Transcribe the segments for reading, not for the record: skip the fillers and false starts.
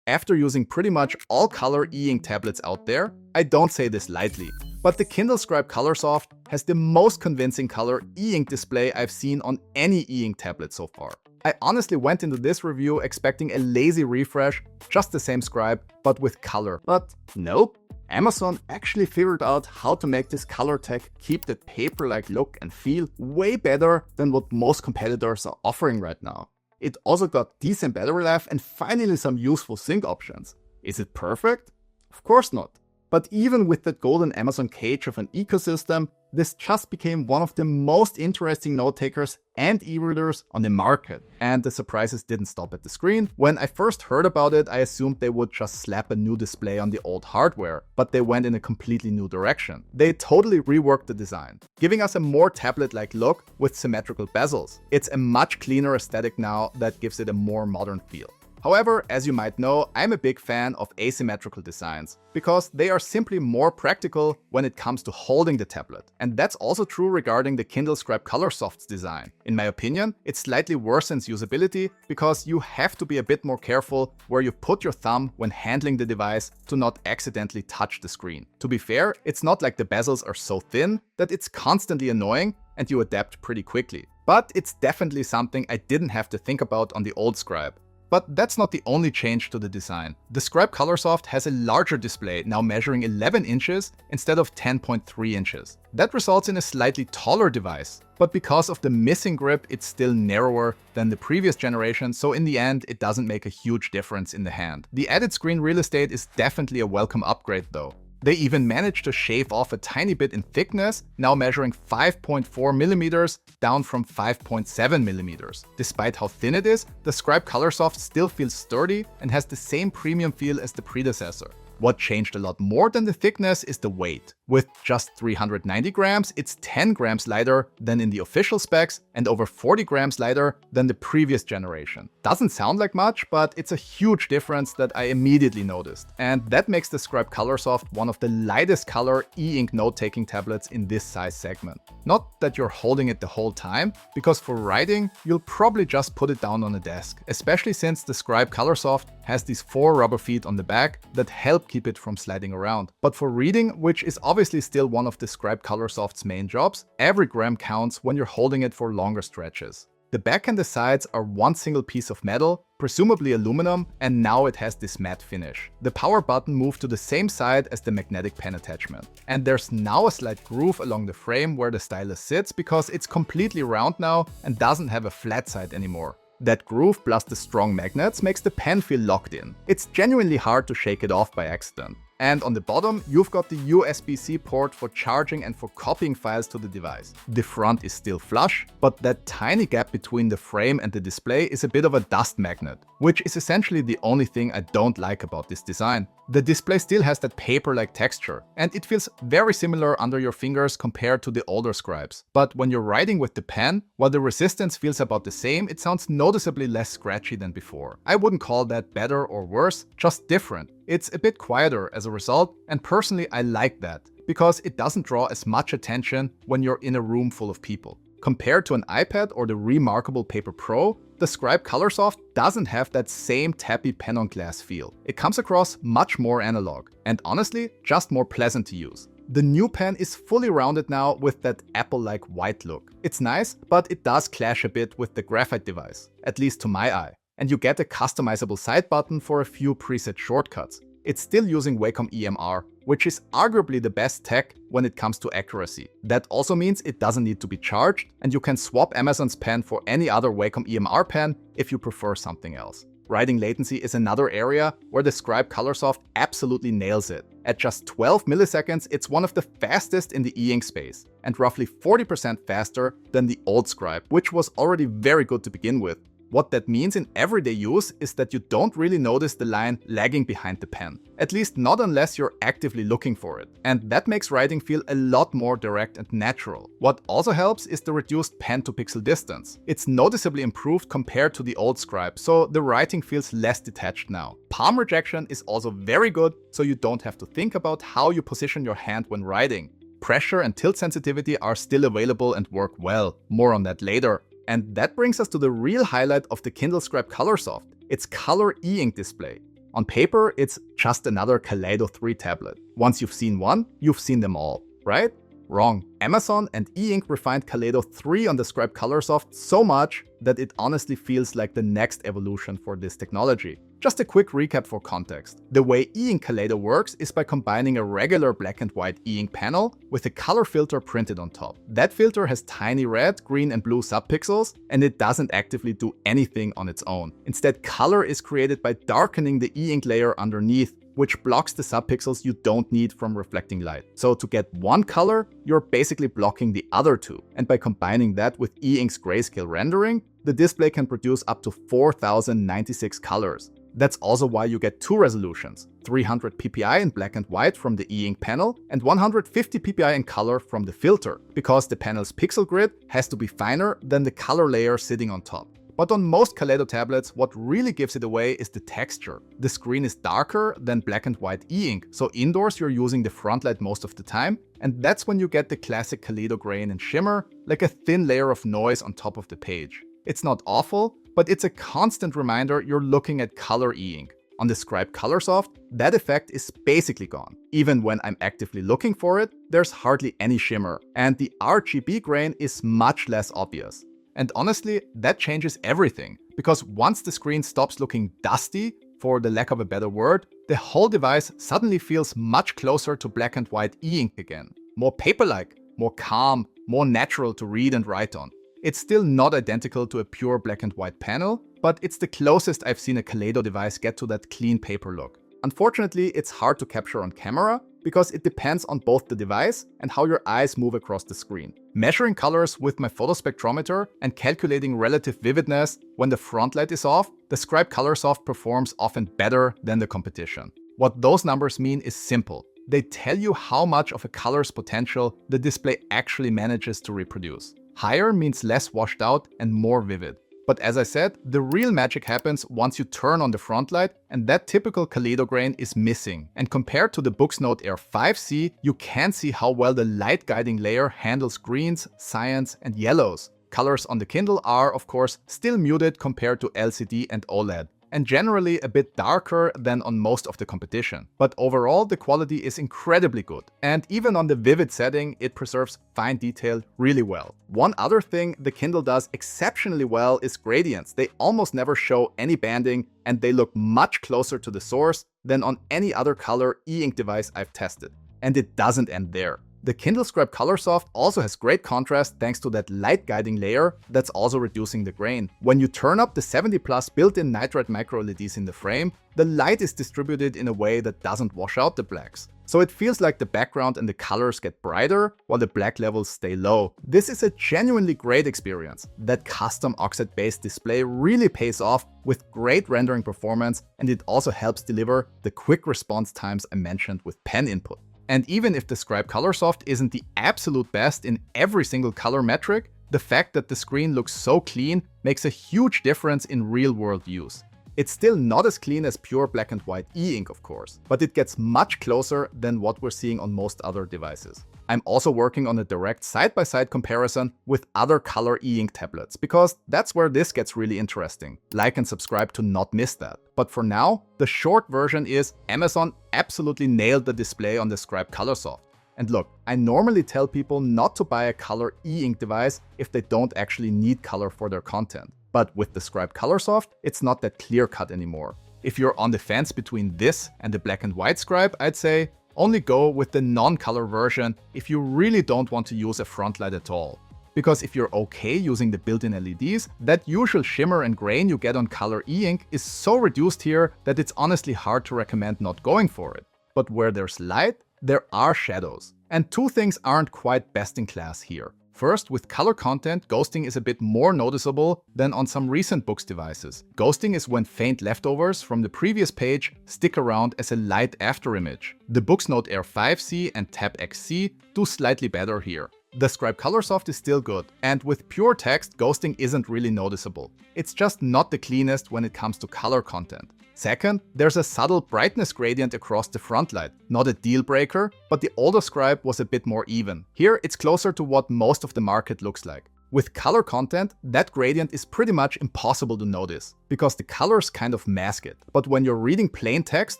After using pretty much all color e-ink tablets out there, I don't say this lightly, but the Kindle Scribe Colorsoft has the most convincing color e-ink display I've seen on any e-ink tablet so far. I honestly went into this review expecting a lazy refresh, just the same scribe, but with color. But nope. Amazon actually figured out how to make this color tech keep that paper-like look and feel way better than what most competitors are offering right now. It also got decent battery life and finally some useful sync options. Is it perfect? Of course not. But even with that golden Amazon cage of an ecosystem, this just became one of the most interesting note takers and e-readers on the market. And the surprises didn't stop at the screen. When I first heard about it, I assumed they would just slap a new display on the old hardware, but they went in a completely new direction. They totally reworked the design, giving us a more tablet-like look with symmetrical bezels. It's a much cleaner aesthetic now that gives it a more modern feel. However, as you might know, I'm a big fan of asymmetrical designs, because they are simply more practical when it comes to holding the tablet. And that's also true regarding the Kindle Scribe Colorsoft's design. In my opinion, it slightly worsens usability because you have to be a bit more careful where you put your thumb when handling the device to not accidentally touch the screen. To be fair, it's not like the bezels are so thin that it's constantly annoying and you adapt pretty quickly. But it's definitely something I didn't have to think about on the old Scribe. But that's not the only change to the design. The Scribe Colorsoft has a larger display, now measuring 11 inches instead of 10.3 inches. That results in a slightly taller device, but because of the missing grip, it's still narrower than the previous generation, so in the end, it doesn't make a huge difference in the hand. The added screen real estate is definitely a welcome upgrade though. They even managed to shave off a tiny bit in thickness, now measuring 5.4 millimeters down from 5.7 millimeters. Despite how thin it is, the Scribe Colorsoft still feels sturdy and has the same premium feel as the predecessor. What changed a lot more than the thickness is the weight. With just 390 grams, it's 10 grams lighter than in the official specs and over 40 grams lighter than the previous generation. Doesn't sound like much, but it's a huge difference that I immediately noticed. And that makes the Scribe Colorsoft one of the lightest color e-ink note-taking tablets in this size segment. Not that you're holding it the whole time, because for writing, you'll probably just put it down on a desk, especially since the Scribe Colorsoft has these 4 rubber feet on the back that help keep it from sliding around. But for reading, which is obviously still one of the Scribe Colorsoft's main jobs, every gram counts when you're holding it for longer stretches. The back and the sides are one single piece of metal, presumably aluminum, and now it has this matte finish. The power button moved to the same side as the magnetic pen attachment. And there's now a slight groove along the frame where the stylus sits because it's completely round now and doesn't have a flat side anymore. That groove plus the strong magnets makes the pen feel locked in. It's genuinely hard to shake it off by accident. And on the bottom, you've got the USB-C port for charging and for copying files to the device. The front is still flush, but that tiny gap between the frame and the display is a bit of a dust magnet, which is essentially the only thing I don't like about this design. The display still has that paper-like texture, and it feels very similar under your fingers compared to the older Scribes. But when you're writing with the pen, while the resistance feels about the same, it sounds noticeably less scratchy than before. I wouldn't call that better or worse, just different. It's a bit quieter as a result, and personally I like that, because it doesn't draw as much attention when you're in a room full of people. Compared to an iPad or the remarkable Paper Pro, the Scribe Colorsoft doesn't have that same tappy pen on glass feel. It comes across much more analog, and honestly, just more pleasant to use. The new pen is fully rounded now with that Apple-like white look. It's nice, but it does clash a bit with the graphite device, at least to my eye. And you get a customizable side button for a few preset shortcuts. It's still using Wacom EMR, which is arguably the best tech when it comes to accuracy. That also means it doesn't need to be charged, and you can swap Amazon's pen for any other Wacom EMR pen if you prefer something else. Writing latency is another area where the Scribe Colorsoft absolutely nails it. At just 12 milliseconds, it's one of the fastest in the e-ink space, and roughly 40% faster than the old Scribe, which was already very good to begin with. What that means in everyday use is that you don't really notice the line lagging behind the pen. At least not unless you're actively looking for it. And that makes writing feel a lot more direct and natural. What also helps is the reduced pen to pixel distance. It's noticeably improved compared to the old Scribe, so the writing feels less detached now. Palm rejection is also very good, so you don't have to think about how you position your hand when writing. Pressure and tilt sensitivity are still available and work well. More on that later. And that brings us to the real highlight of the Kindle Scribe Colorsoft, its color e-ink display. On paper, it's just another Kaleido 3 tablet. Once you've seen one, you've seen them all, right? Wrong. Amazon and e-ink refined Kaleido 3 on the Scribe Colorsoft so much that it honestly feels like the next evolution for this technology. Just a quick recap for context. The way e-ink Kaleido works is by combining a regular black and white e-ink panel with a color filter printed on top. That filter has tiny red, green and blue subpixels, and it doesn't actively do anything on its own. Instead, color is created by darkening the e-ink layer underneath, which blocks the subpixels you don't need from reflecting light. So to get one color, you're basically blocking the other two. And by combining that with e-ink's grayscale rendering, the display can produce up to 4096 colors. That's also why you get two resolutions, 300 ppi in black and white from the e-ink panel and 150 ppi in color from the filter, because the panel's pixel grid has to be finer than the color layer sitting on top. But on most Kaleido tablets, what really gives it away is the texture. The screen is darker than black and white e-ink, so indoors you're using the Frontlight most of the time, and that's when you get the classic Kaleido grain and shimmer, like a thin layer of noise on top of the page. It's not awful, but it's a constant reminder you're looking at color e-ink. On the Scribe Colorsoft, that effect is basically gone. Even when I'm actively looking for it, there's hardly any shimmer, and the RGB grain is much less obvious. And honestly, that changes everything, because once the screen stops looking dusty, for the lack of a better word, the whole device suddenly feels much closer to black and white e-ink again. More paper-like, more calm, more natural to read and write on. It's still not identical to a pure black and white panel, but it's the closest I've seen a Kaleido device get to that clean paper look. Unfortunately, it's hard to capture on camera, because it depends on both the device and how your eyes move across the screen. Measuring colors with my photospectrometer and calculating relative vividness when the Frontlight is off, the Scribe Colorsoft performs often better than the competition. What those numbers mean is simple. They tell you how much of a color's potential the display actually manages to reproduce. Higher means less washed out and more vivid. But as I said, the real magic happens once you turn on the Frontlight, and that typical Kaleido grain is missing. And compared to the BookNote Air 5C, you can see how well the light guiding layer handles greens, cyans, and yellows. Colors on the Kindle are, of course, still muted compared to LCD and OLED, and generally a bit darker than on most of the competition. But overall, the quality is incredibly good. And even on the vivid setting, it preserves fine detail really well. One other thing the Kindle does exceptionally well is gradients. They almost never show any banding, and they look much closer to the source than on any other color e-ink device I've tested. And it doesn't end there. The Kindle Scribe Colorsoft also has great contrast thanks to that light guiding layer that's also reducing the grain. When you turn up the 70+ built-in nitride micro LEDs in the frame, the light is distributed in a way that doesn't wash out the blacks. So it feels like the background and the colors get brighter while the black levels stay low. This is a genuinely great experience. That custom oxide-based display really pays off with great rendering performance, and it also helps deliver the quick response times I mentioned with pen input. And even if the Scribe Colorsoft isn't the absolute best in every single color metric, the fact that the screen looks so clean makes a huge difference in real-world use. It's still not as clean as pure black and white e-ink, of course, but it gets much closer than what we're seeing on most other devices. I'm also working on a direct side-by-side comparison with other color e-ink tablets, because that's where this gets really interesting. Like and subscribe to not miss that. But for now, the short version is Amazon absolutely nailed the display on the Scribe Colorsoft. And look, I normally tell people not to buy a color e-ink device if they don't actually need color for their content. But with the Scribe Colorsoft, it's not that clear-cut anymore. If you're on the fence between this and the black and white Scribe, I'd say only go with the non-color version if you really don't want to use a Frontlight at all. Because if you're okay using the built-in LEDs, that usual shimmer and grain you get on color e-ink is so reduced here that it's honestly hard to recommend not going for it. But where there's light, there are shadows. And two things aren't quite best in class here. First, with color content, ghosting is a bit more noticeable than on some recent books devices. Ghosting is when faint leftovers from the previous page stick around as a light afterimage. The BookNote Air 5C and Tab XC do slightly better here. The Scribe Colorsoft is still good, and with pure text, ghosting isn't really noticeable. It's just not the cleanest when it comes to color content. Second, there's a subtle brightness gradient across the Frontlight. Not a deal breaker, but the older Scribe was a bit more even. Here, it's closer to what most of the market looks like. With color content, that gradient is pretty much impossible to notice, because the colors kind of mask it. But when you're reading plain text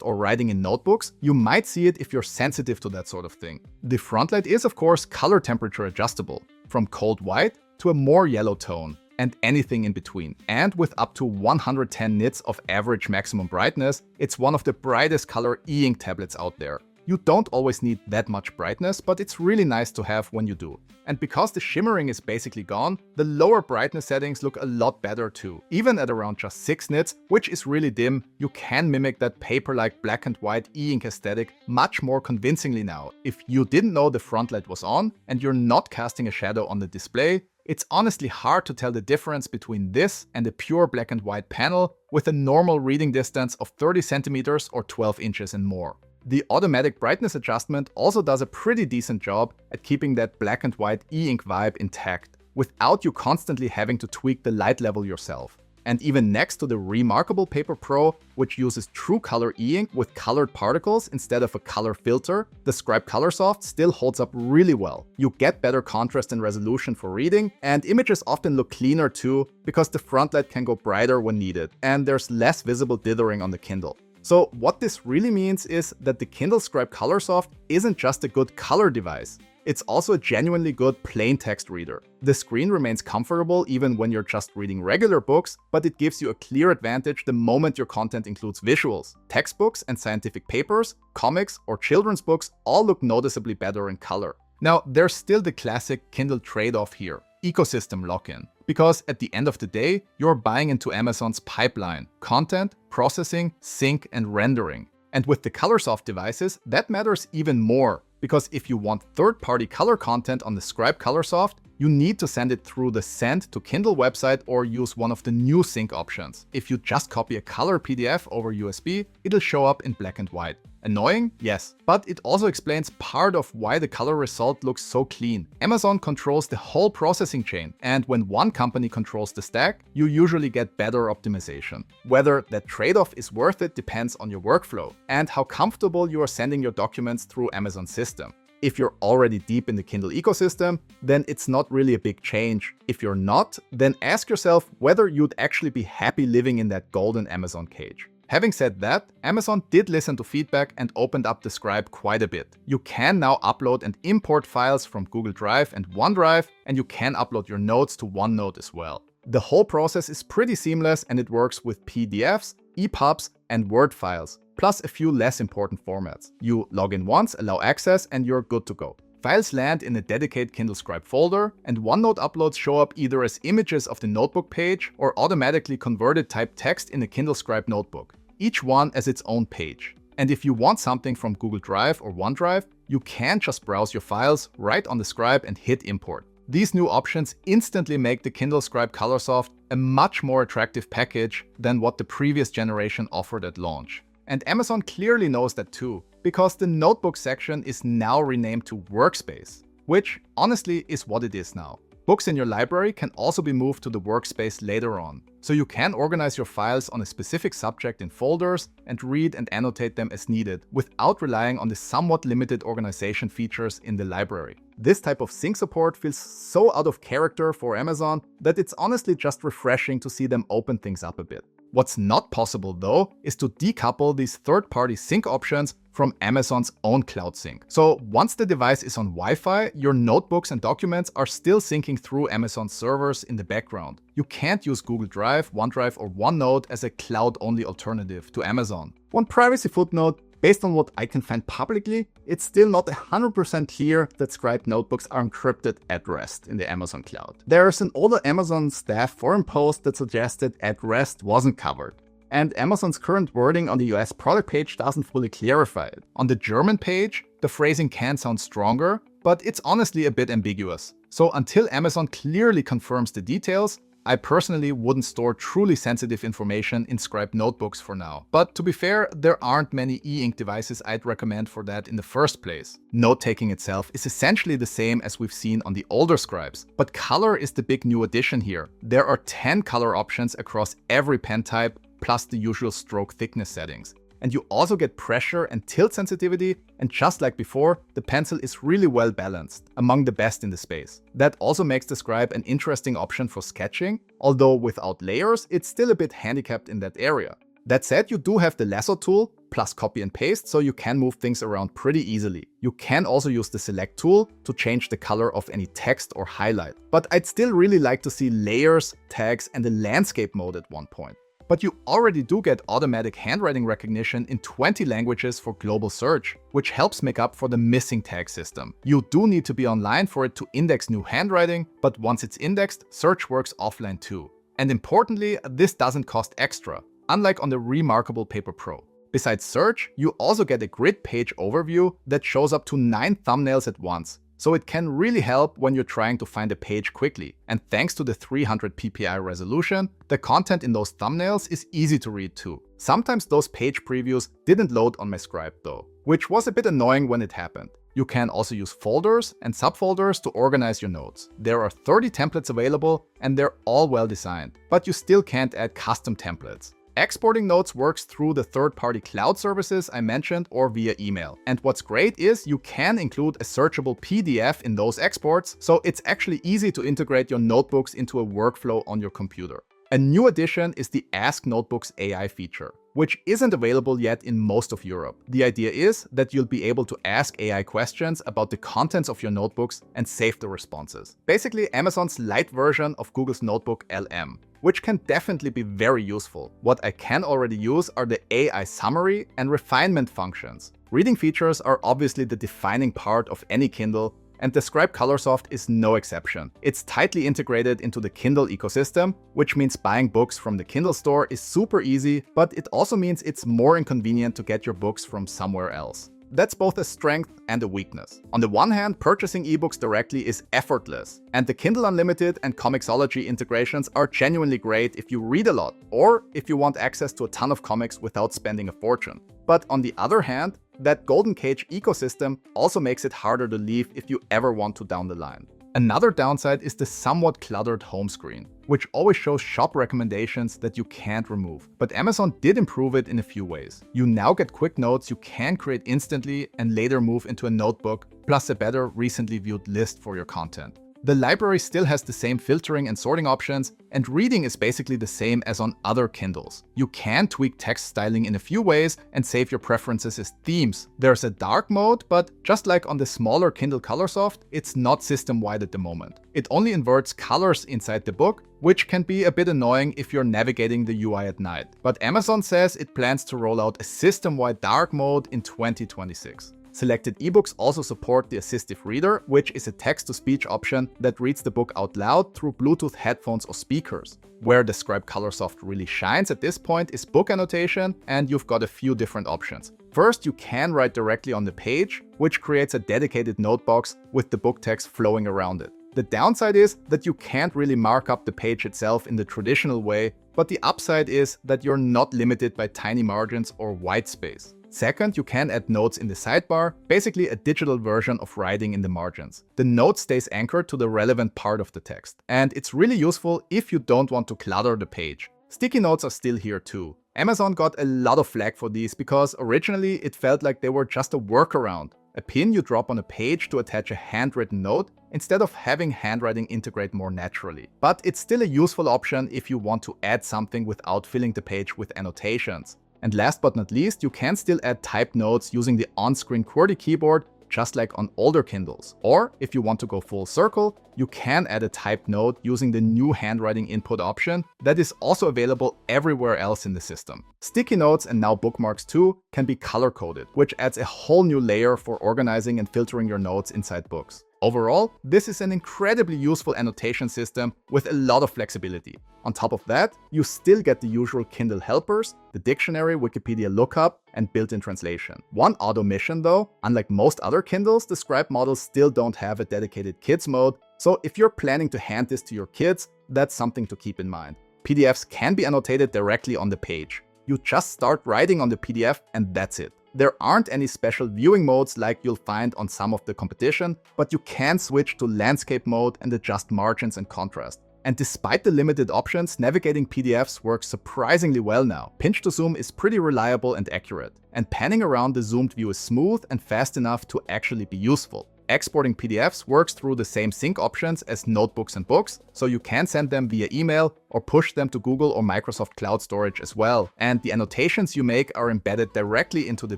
or writing in notebooks, you might see it if you're sensitive to that sort of thing. The Frontlight is, of course, color temperature adjustable, from cold white to a more yellow tone, and anything in between. And with up to 110 nits of average maximum brightness, it's one of the brightest color e-ink tablets out there. You don't always need that much brightness, but it's really nice to have when you do. And because the shimmering is basically gone, the lower brightness settings look a lot better too. Even at around just 6 nits, which is really dim, you can mimic that paper-like black and white e-ink aesthetic much more convincingly now. If you didn't know the Frontlight was on, and you're not casting a shadow on the display, it's honestly hard to tell the difference between this and a pure black and white panel with a normal reading distance of 30 centimeters or 12 inches and more. The automatic brightness adjustment also does a pretty decent job at keeping that black and white e-ink vibe intact, without you constantly having to tweak the light level yourself. And even next to the Remarkable Paper Pro, which uses true color e-ink with colored particles instead of a color filter, the Scribe Colorsoft still holds up really well. You get better contrast and resolution for reading, and images often look cleaner too, because the Frontlight can go brighter when needed, and there's less visible dithering on the Kindle. So what this really means is that the Kindle Scribe Colorsoft isn't just a good color device. It's also a genuinely good plain text reader. The screen remains comfortable even when you're just reading regular books, but it gives you a clear advantage the moment your content includes visuals. Textbooks and scientific papers, comics, or children's books all look noticeably better in color. Now, there's still the classic Kindle trade-off here: ecosystem lock-in. Because at the end of the day, you're buying into Amazon's pipeline: content, processing, sync, and rendering. And with the Colorsoft devices, that matters even more, because if you want third-party color content on the Scribe Colorsoft, you need to send it through the Send to Kindle website or use one of the new sync options. If you just copy a color PDF over USB, it'll show up in black and white. Annoying? Yes. But it also explains part of why the color result looks so clean. Amazon controls the whole processing chain, and when one company controls the stack, you usually get better optimization. Whether that trade-off is worth it depends on your workflow and how comfortable you are sending your documents through Amazon's system. If you're already deep in the Kindle ecosystem, then it's not really a big change. If you're not, then ask yourself whether you'd actually be happy living in that golden Amazon cage. Having said that, Amazon did listen to feedback and opened up the Scribe quite a bit. You can now upload and import files from Google Drive and OneDrive, and you can upload your notes to OneNote as well. The whole process is pretty seamless, and it works with PDFs, EPUBs, and Word files, plus a few less important formats. You log in once, allow access, and you're good to go. Files land in a dedicated Kindle Scribe folder, and OneNote uploads show up either as images of the notebook page or automatically converted typed text in a Kindle Scribe notebook, each one as its own page. And if you want something from Google Drive or OneDrive, you can just browse your files right on the Scribe and hit import. These new options instantly make the Kindle Scribe Colorsoft a much more attractive package than what the previous generation offered at launch. And Amazon clearly knows that too, because the notebook section is now renamed to Workspace, which honestly is what it is now. Books in your library can also be moved to the Workspace later on, so you can organize your files on a specific subject in folders and read and annotate them as needed, without relying on the somewhat limited organization features in the library. This type of sync support feels so out of character for Amazon that it's honestly just refreshing to see them open things up a bit. What's not possible though is to decouple these third-party sync options from Amazon's own cloud sync. So once the device is on Wi-Fi, your notebooks and documents are still syncing through Amazon servers in the background. You can't use Google Drive, OneDrive, or OneNote as a cloud-only alternative to Amazon. One privacy footnote: based on what I can find publicly, it's still not 100% clear that Scribe notebooks are encrypted at rest in the Amazon cloud. There's an older Amazon staff forum post that suggested at rest wasn't covered. And Amazon's current wording on the US product page doesn't fully clarify it. On the German page, the phrasing can sound stronger, but it's honestly a bit ambiguous. So until Amazon clearly confirms the details, I personally wouldn't store truly sensitive information in Scribe notebooks for now. But to be fair, there aren't many e-ink devices I'd recommend for that in the first place. Note-taking itself is essentially the same as we've seen on the older Scribes, but color is the big new addition here. There are 10 color options across every pen type, plus the usual stroke thickness settings. And you also get pressure and tilt sensitivity, and just like before, the pencil is really well balanced, among the best in the space. That also makes the Scribe an interesting option for sketching, although without layers, it's still a bit handicapped in that area. That said, you do have the lasso tool, plus copy and paste, so you can move things around pretty easily. You can also use the select tool to change the color of any text or highlight. But I'd still really like to see layers, tags, and a landscape mode at one point. But you already do get automatic handwriting recognition in 20 languages for global search, which helps make up for the missing tag system. You do need to be online for it to index new handwriting, but once it's indexed, search works offline too. And importantly, this doesn't cost extra, unlike on the remarkable Paper Pro. Besides search, you also get a grid page overview that shows up to 9 thumbnails at once, so it can really help when you're trying to find a page quickly. And thanks to the 300 ppi resolution, the content in those thumbnails is easy to read too. Sometimes those page previews didn't load on my Scribe though, which was a bit annoying when it happened. You can also use folders and subfolders to organize your notes. There are 30 templates available and they're all well designed, but you still can't add custom templates. Exporting notes works through the third-party cloud services I mentioned or via email. And what's great is you can include a searchable PDF in those exports, so it's actually easy to integrate your notebooks into a workflow on your computer. A new addition is the Ask Notebooks AI feature, which isn't available yet in most of Europe. The idea is that you'll be able to ask AI questions about the contents of your notebooks and save the responses. Basically Amazon's light version of Google's Notebook LM, which can definitely be very useful. What I can already use are the AI summary and refinement functions. Reading features are obviously the defining part of any Kindle, and the Scribe Colorsoft is no exception. It's tightly integrated into the Kindle ecosystem, which means buying books from the Kindle store is super easy, but it also means it's more inconvenient to get your books from somewhere else. That's both a strength and a weakness. On the one hand, purchasing ebooks directly is effortless, and the Kindle Unlimited and Comixology integrations are genuinely great if you read a lot, or if you want access to a ton of comics without spending a fortune. But on the other hand, that golden cage ecosystem also makes it harder to leave if you ever want to down the line. Another downside is the somewhat cluttered home screen, which always shows shop recommendations that you can't remove. But Amazon did improve it in a few ways. You now get quick notes you can create instantly and later move into a notebook, plus a better recently viewed list for your content. The library still has the same filtering and sorting options, and reading is basically the same as on other Kindles. You can tweak text styling in a few ways and save your preferences as themes. There's a dark mode, but just like on the smaller Kindle Colorsoft, it's not system-wide at the moment. It only inverts colors inside the book, which can be a bit annoying if you're navigating the UI at night. But Amazon says it plans to roll out a system-wide dark mode in 2026. Selected ebooks also support the Assistive Reader, which is a text-to-speech option that reads the book out loud through Bluetooth headphones or speakers. Where the Scribe Colorsoft really shines at this point is book annotation, and you've got a few different options. First, you can write directly on the page, which creates a dedicated note box with the book text flowing around it. The downside is that you can't really mark up the page itself in the traditional way, but the upside is that you're not limited by tiny margins or white space. Second, you can add notes in the sidebar, basically a digital version of writing in the margins. The note stays anchored to the relevant part of the text, and it's really useful if you don't want to clutter the page. Sticky notes are still here too. Amazon got a lot of flack for these because originally it felt like they were just a workaround, a pin you drop on a page to attach a handwritten note instead of having handwriting integrate more naturally. But it's still a useful option if you want to add something without filling the page with annotations. And last but not least, you can still add typed notes using the on-screen QWERTY keyboard, just like on older Kindles. Or if you want to go full circle, you can add a typed note using the new handwriting input option that is also available everywhere else in the system. Sticky notes and now bookmarks too can be color-coded, which adds a whole new layer for organizing and filtering your notes inside books. Overall, this is an incredibly useful annotation system with a lot of flexibility. On top of that, you still get the usual Kindle helpers, the dictionary, Wikipedia lookup, and built-in translation. One odd omission though, unlike most other Kindles, the Scribe models still don't have a dedicated kids mode, so if you're planning to hand this to your kids, that's something to keep in mind. PDFs can be annotated directly on the page. You just start writing on the PDF and that's it. There aren't any special viewing modes like you'll find on some of the competition, but you can switch to landscape mode and adjust margins and contrast. And despite the limited options, navigating PDFs works surprisingly well now. Pinch to zoom is pretty reliable and accurate, and panning around the zoomed view is smooth and fast enough to actually be useful. Exporting PDFs works through the same sync options as notebooks and books, so you can send them via email or push them to Google or Microsoft Cloud Storage as well. And the annotations you make are embedded directly into the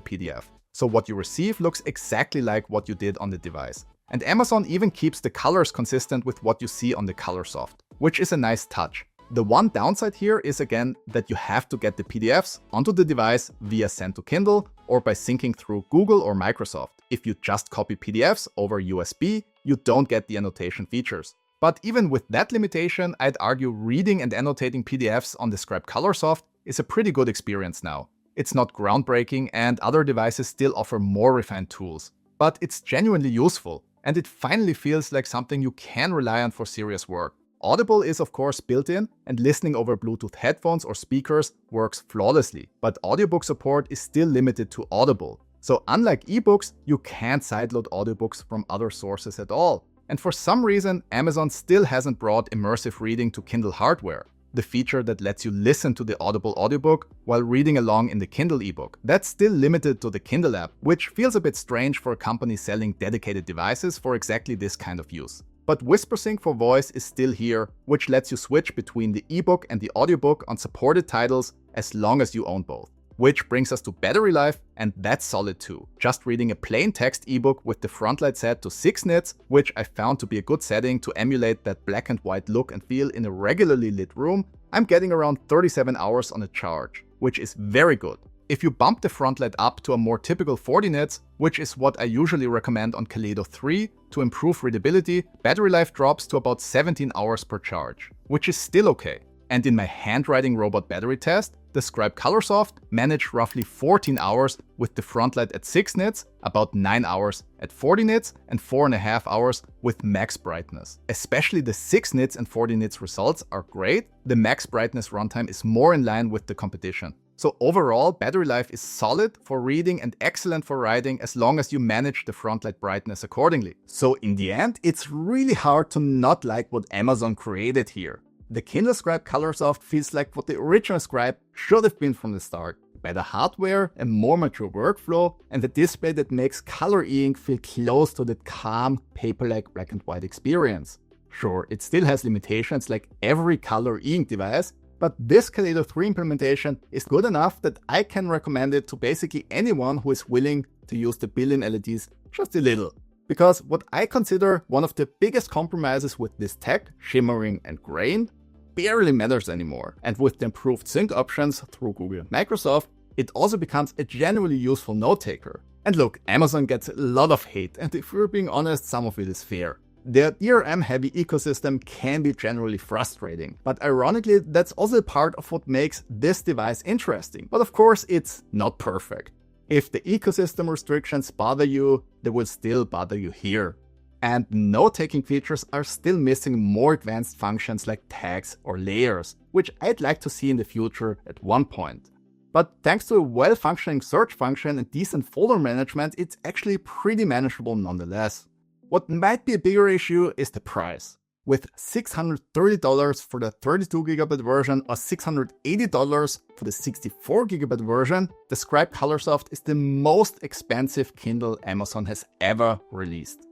PDF. So what you receive looks exactly like what you did on the device. And Amazon even keeps the colors consistent with what you see on the Colorsoft, which is a nice touch. The one downside here is again that you have to get the PDFs onto the device via Send to Kindle or by syncing through Google or Microsoft. If you just copy PDFs over USB, you don't get the annotation features. But even with that limitation, I'd argue reading and annotating PDFs on the Scribe Colorsoft is a pretty good experience now. It's not groundbreaking and other devices still offer more refined tools, but it's genuinely useful and it finally feels like something you can rely on for serious work. Audible is of course built in and listening over Bluetooth headphones or speakers works flawlessly, but audiobook support is still limited to Audible. So unlike ebooks, you can't sideload audiobooks from other sources at all. And for some reason, Amazon still hasn't brought immersive reading to Kindle hardware, the feature that lets you listen to the Audible audiobook while reading along in the Kindle ebook. That's still limited to the Kindle app, which feels a bit strange for a company selling dedicated devices for exactly this kind of use. But WhisperSync for voice is still here, which lets you switch between the ebook and the audiobook on supported titles as long as you own both. Which brings us to battery life, and that's solid too. Just reading a plain text ebook with the Frontlight set to 6 nits, which I found to be a good setting to emulate that black and white look and feel in a regularly lit room, I'm getting around 37 hours on a charge, which is very good. If you bump the Frontlight up to a more typical 40 nits, which is what I usually recommend on Kaleido 3 to improve readability, battery life drops to about 17 hours per charge, which is still okay. And in my handwriting robot battery test, the Scribe Colorsoft managed roughly 14 hours with the Frontlight at 6 nits, about 9 hours at 40 nits, and 4.5 hours with max brightness. Especially the 6 nits and 40 nits results are great. The max brightness runtime is more in line with the competition. So overall, battery life is solid for reading and excellent for writing as long as you manage the Frontlight brightness accordingly. So in the end, it's really hard to not like what Amazon created here. The Kindle Scribe Colorsoft feels like what the original Scribe should have been from the start. Better hardware, a more mature workflow, and a display that makes color e-ink feel close to that calm, paper-like black and white experience. Sure, it still has limitations like every color e-ink device, but this Kaleido 3 implementation is good enough that I can recommend it to basically anyone who is willing to use the built-in LEDs just a little. Because what I consider one of the biggest compromises with this tech, shimmering and grain, barely matters anymore. And with the improved sync options through Google and Microsoft, it also becomes a genuinely useful note taker. And look, Amazon gets a lot of hate, and if we're being honest, some of it is fair. Their DRM-heavy ecosystem can be generally frustrating, but ironically, that's also part of what makes this device interesting. But of course, it's not perfect. If the ecosystem restrictions bother you, they will still bother you here. And note-taking features are still missing more advanced functions like tags or layers, which I'd like to see in the future at one point. But thanks to a well-functioning search function and decent folder management, it's actually pretty manageable nonetheless. What might be a bigger issue is the price. With $630 for the 32GB version or $680 for the 64GB version, the Scribe Colorsoft is the most expensive Kindle Amazon has ever released.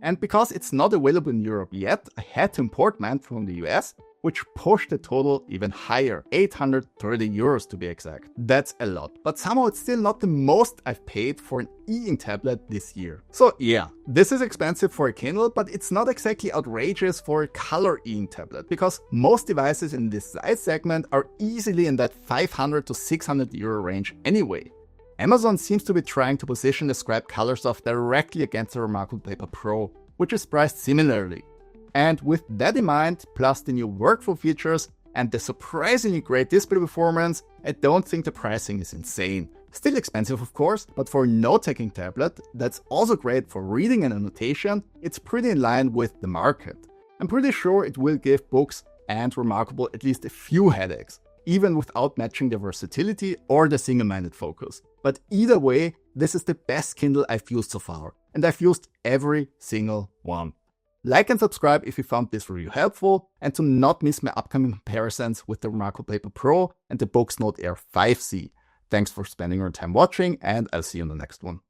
And because it's not available in Europe yet, I had to import mine from the US, which pushed the total even higher, 830 euros to be exact. That's a lot, but somehow it's still not the most I've paid for an e-ink tablet this year. So yeah, this is expensive for a Kindle, but it's not exactly outrageous for a color e-ink tablet, because most devices in this size segment are easily in that 500 to 600 euro range anyway. Amazon seems to be trying to position the Scribe Colorsoft directly against the Remarkable Paper Pro, which is priced similarly. And with that in mind, plus the new workflow features and the surprisingly great display performance, I don't think the pricing is insane. Still expensive of course, but for a note-taking tablet that's also great for reading and annotation, it's pretty in line with the market. I'm pretty sure it will give books and Remarkable at least a few headaches, even without matching the versatility or the single-minded focus. But either way, this is the best Kindle I've used so far, and I've used every single one. Like and subscribe if you found this review helpful, and to not miss my upcoming comparisons with the Remarkable Paper Pro and the Books Note Air 5C. Thanks for spending your time watching, and I'll see you in the next one.